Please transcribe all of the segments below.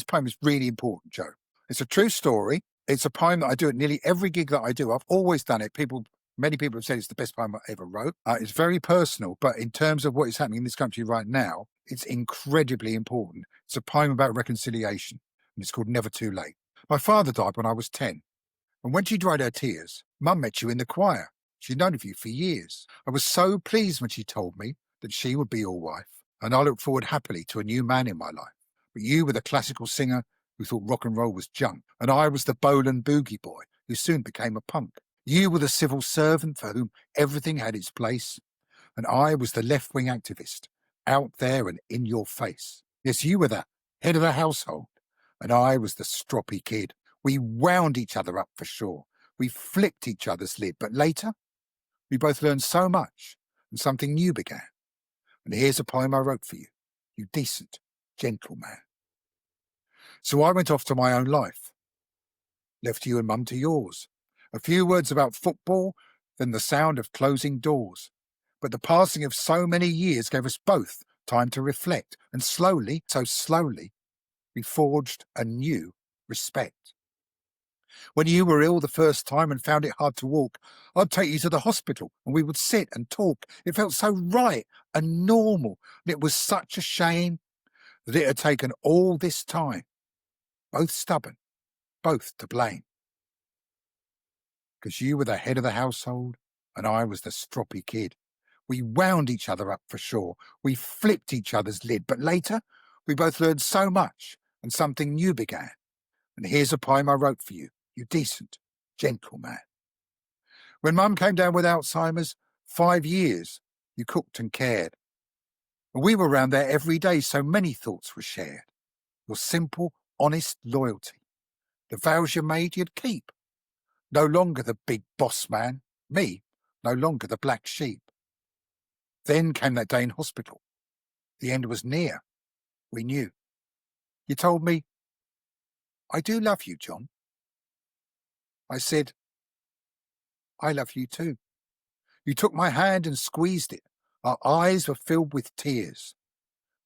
poem is really important, Joe. It's a true story. It's a poem that I do at nearly every gig that I do. I've always done it. Many people have said it's the best poem I ever wrote. It's very personal, but in terms of what is happening in this country right now, it's incredibly important. It's a poem about reconciliation, and it's called Never Too Late. My father died when I was 10, and when she dried her tears, Mum met you in the choir. She'd known of you for years. I was so pleased when she told me that she would be your wife, and I looked forward happily to a new man in my life. But you were the classical singer who thought rock and roll was junk, and I was the Bolan boogie boy who soon became a punk. You were the civil servant for whom everything had its place, and I was the left-wing activist, out there and in your face. Yes, you were the head of the household, and I was the stroppy kid. We wound each other up for sure. We flipped each other's lid, but later, we both learned so much, and something new began. And here's a poem I wrote for you, you decent, gentle man. So I went off to my own life, left you and Mum to yours. A few words about football, then the sound of closing doors. But the passing of so many years gave us both time to reflect, and slowly, so slowly, we forged a new respect. When you were ill the first time and found it hard to walk, I'd take you to the hospital and we would sit and talk. It felt so right and normal, and it was such a shame that it had taken all this time. Both stubborn, both to blame. Because you were the head of the household and I was the stroppy kid. We wound each other up for sure. We flipped each other's lid, but later we both learned so much and something new began. And here's a poem I wrote for you, you decent, gentle man. When Mum came down with Alzheimer's, 5 years you cooked and cared. And we were round there every day, so many thoughts were shared. Your simple, honest loyalty, the vows you made you'd keep. No longer the big boss man, me, no longer the black sheep. Then came that day in hospital. The end was near, we knew. You told me, I do love you, John. I said, I love you too. You took my hand and squeezed it. Our eyes were filled with tears.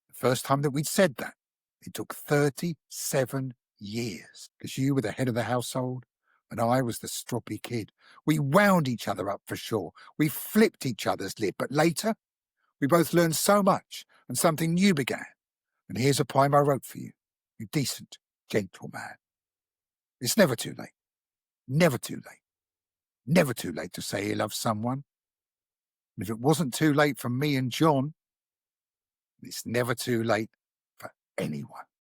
The first time that we'd said that, it took 37 years, because you were the head of the household and I was the stroppy kid. We wound each other up for sure. We flipped each other's lid, but later we both learned so much and something new began. And here's a poem I wrote for you, you decent, gentle man. It's never too late, never too late, never too late to say you love someone. And if it wasn't too late for me and John, it's never too late for anyone.